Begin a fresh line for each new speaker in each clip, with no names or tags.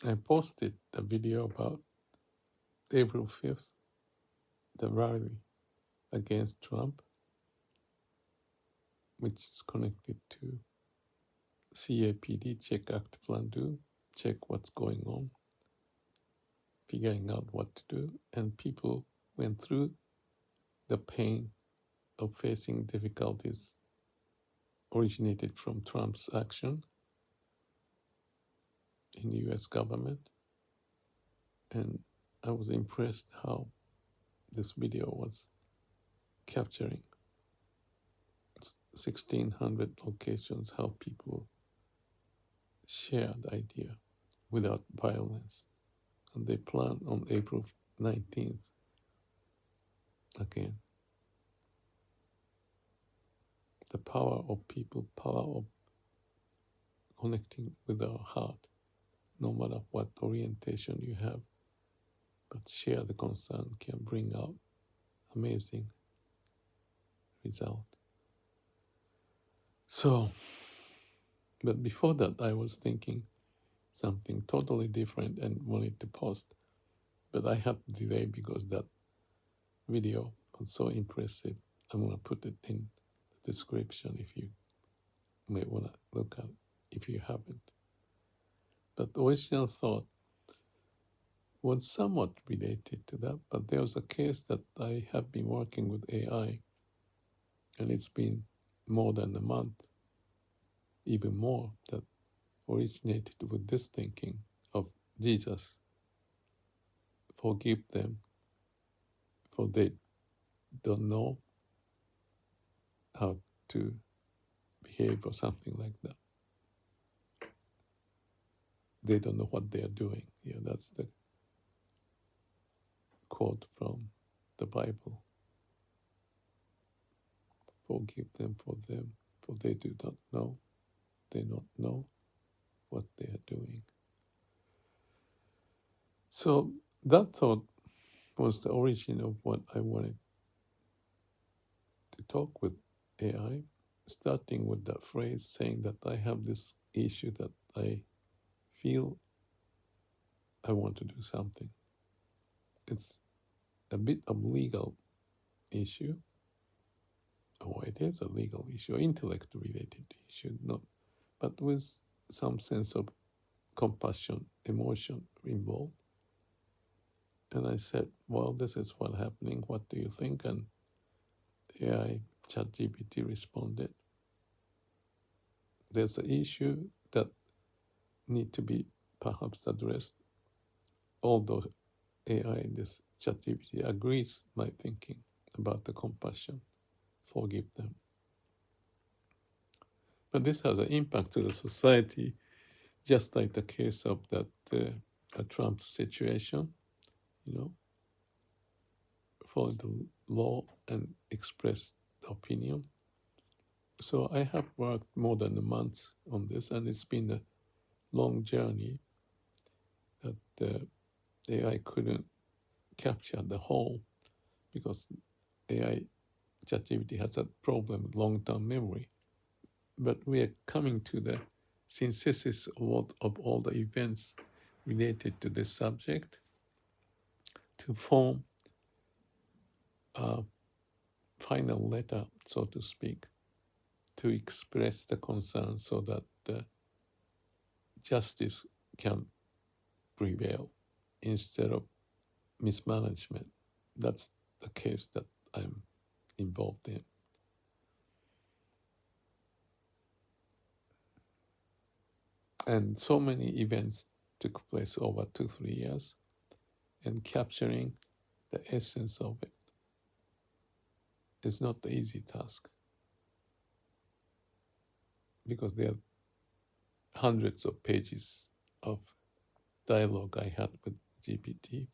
I posted a video about April 5th, the rally against Trump, which is connected to CAPD, check, act, plan, do, check what's going on, figuring out what to do. And people went through the pain of facing difficulties originated from Trump's action in the US government. And I was impressed how this video was capturing 1,600 locations, how people share the idea without violence. And they plan on April 19th again. The power of people, power of connecting with our heart, no matter what orientation you have, but share the concern can bring out amazing result. So, but before that, I was thinking something totally different and wanted to post, but I had to delay because that video was so impressive. I'm going to put it in the description if you may want to look at it if you haven't. But the original thought was somewhat related to that, but there was a case that I have been working with AI, and it's been more than a month, even more, that originated with this thinking of Jesus. Forgive them, for they don't know how to behave or something like that. They don't know what they are doing. Yeah, that's the quote from the Bible. Forgive them, for they do not know. They don't know what they are doing. So that thought was the origin of what I wanted to talk with AI, starting with that phrase saying that I have this issue that I feel I want to do something. It's a bit of legal issue, or it is a legal issue, intellect related issue, not, but with some sense of compassion, emotion involved. And I said, well, this is what's happening. What do you think? And AI ChatGPT responded, there's an issue that need to be perhaps addressed, although AI in this ChatGPT agrees my thinking about the compassion, forgive them. But this has an impact to the society, just like the case of that Trump situation, follow the law and express opinion. So I have worked more than a month on this, and it's been a long journey that AI couldn't capture the whole, because AI ChatGPT has a problem with long-term memory. But we are coming to the synthesis of all the events related to this subject to form a final letter, so to speak, to express the concern so that justice can prevail instead of mismanagement. That's the case that I'm involved in. And so many events took place over 2-3 years, and capturing the essence of it is not the easy task, because there are hundreds of pages of dialogue I had with GPT,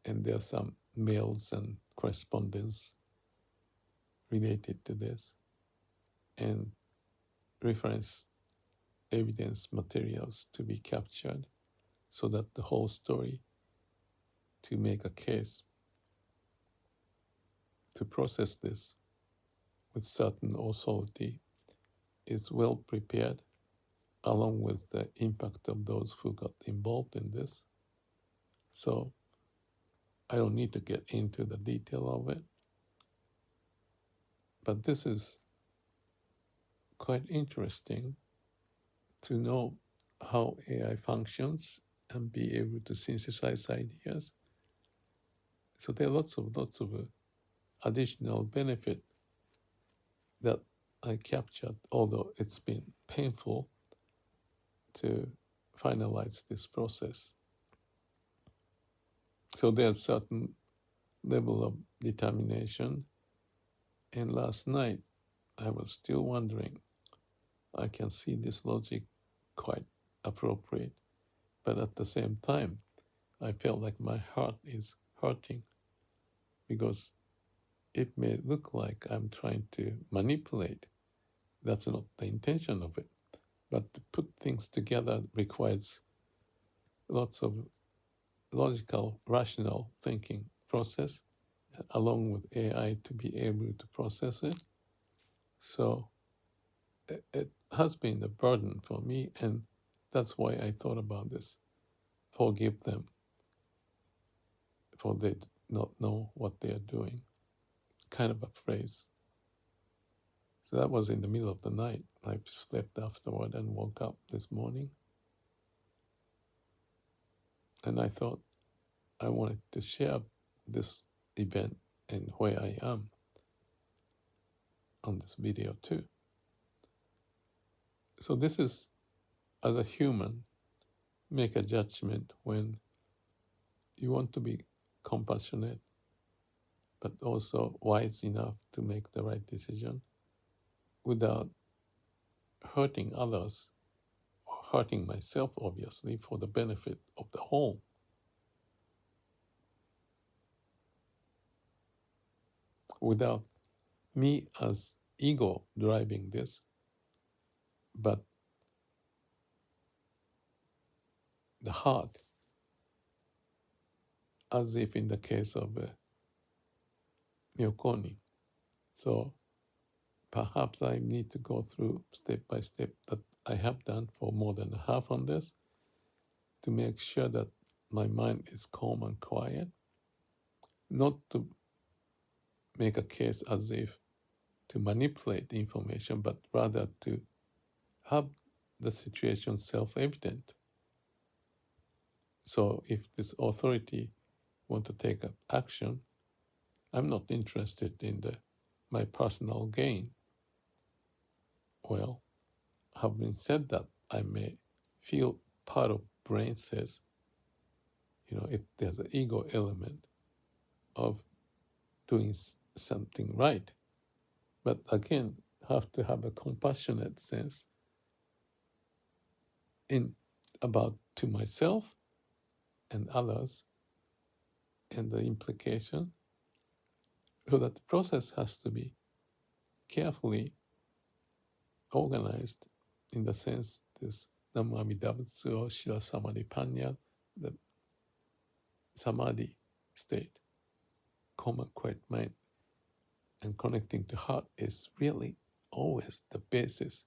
and there are some mails and correspondence related to this, and reference evidence materials to be captured, so that the whole story, to make a case, to process this with certain authority, is well prepared, along with the impact of those who got involved in this. So I don't need to get into the detail of it, but this is quite interesting to know how AI functions and be able to synthesize ideas. So there are lots of additional benefit that I captured, although it's been painful to finalize this process. So there's certain level of determination. And last night, I was still wondering, I can see this logic quite appropriate, but at the same time, I felt like my heart is hurting because it may look like I'm trying to manipulate. That's not the intention of it. But to put things together requires lots of logical, rational thinking process, along with AI to be able to process it. So it has been a burden for me, and that's why I thought about this. Forgive them, for they not know what they are doing. Kind of a phrase. So that was in the middle of the night. I slept afterward and woke up this morning. And I thought I wanted to share this event and where I am on this video too. So this is, as a human, make a judgment when you want to be compassionate, but also wise enough to make the right decision without hurting others or hurting myself, obviously, for the benefit of the whole. Without me as ego driving this, but the heart, as if in the case of Miyokoni. So perhaps I need to go through step by step that I have done for more than half on this to make sure that my mind is calm and quiet, not to make a case as if to manipulate the information, but rather to have the situation self-evident. So if this authority want to take action, I'm not interested in my personal gain. Well, having said that, I may feel part of brain says, there's an ego element of doing something right. But again, have to have a compassionate sense about to myself and others, and the implication, so that the process has to be carefully organized in the sense this Namo Amitabha or Shila Samadhi Panya, the Samadhi state, calm and quiet mind, and connecting to heart is really always the basis.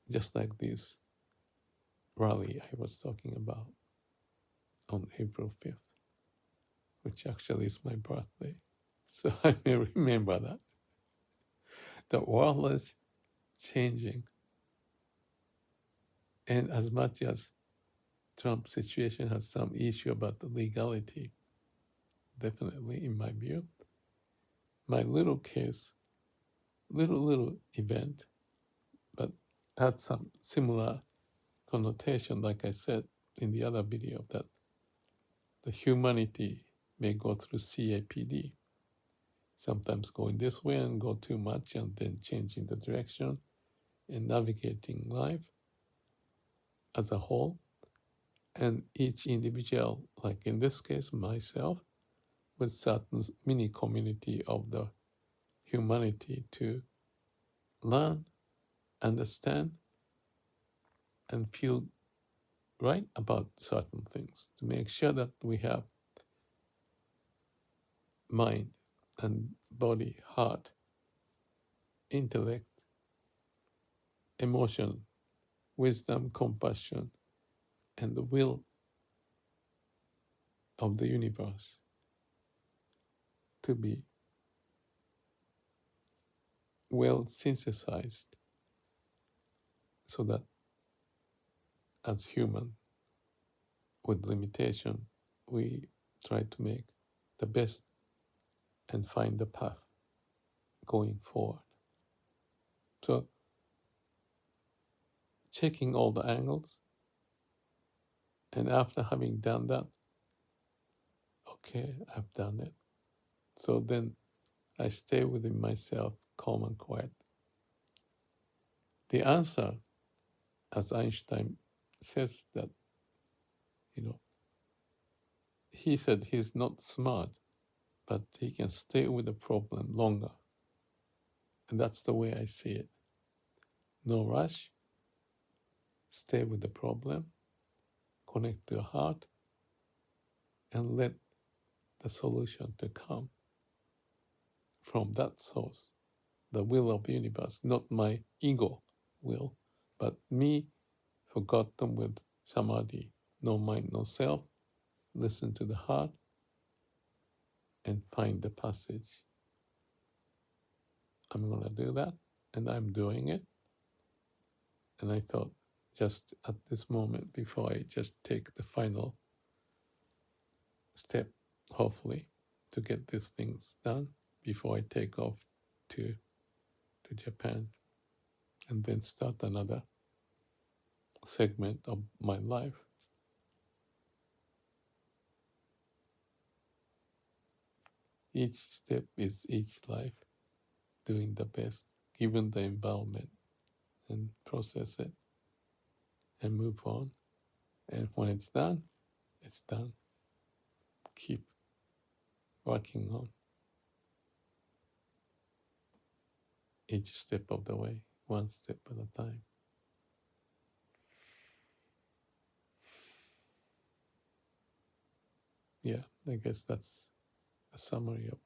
Just like this rally I was talking about on April 5th, which actually is my birthday. So I may remember that. The world is changing. And as much as Trump's situation has some issue about the legality, definitely in my view, my little case, little event, but had some similar connotation, like I said in the other video, that the humanity may go through CAPD, sometimes going this way and go too much and then changing the direction and navigating life as a whole. And each individual, like in this case, myself, with certain mini community of the humanity to learn, understand, and feel right about certain things, to make sure that we have mind and body, heart, intellect emotion, wisdom, compassion, and the will of the universe to be well synthesized so that as human with limitation, we try to make the best and find the path going forward. So checking all the angles, and after having done that, okay, I've done it. So then I stay within myself, calm and quiet. The answer, as Einstein says that, he said he's not smart, but he can stay with the problem longer. And that's the way I see it. No rush, stay with the problem, connect to your heart, and let the solution to come from that source, the will of the universe, not my ego will, but me forgotten with samadhi, no mind, no self, listen to the heart and find the passage. I'm going to do that, and I'm doing it. And I thought, just at this moment, before I just take the final step, hopefully, to get these things done, before I take off to Japan and then start another segment of my life. Each step is each life, doing the best, given the environment, and process it and move on. And when it's done, it's done. Keep working on each step of the way, one step at a time. Yeah, I guess that's a summary of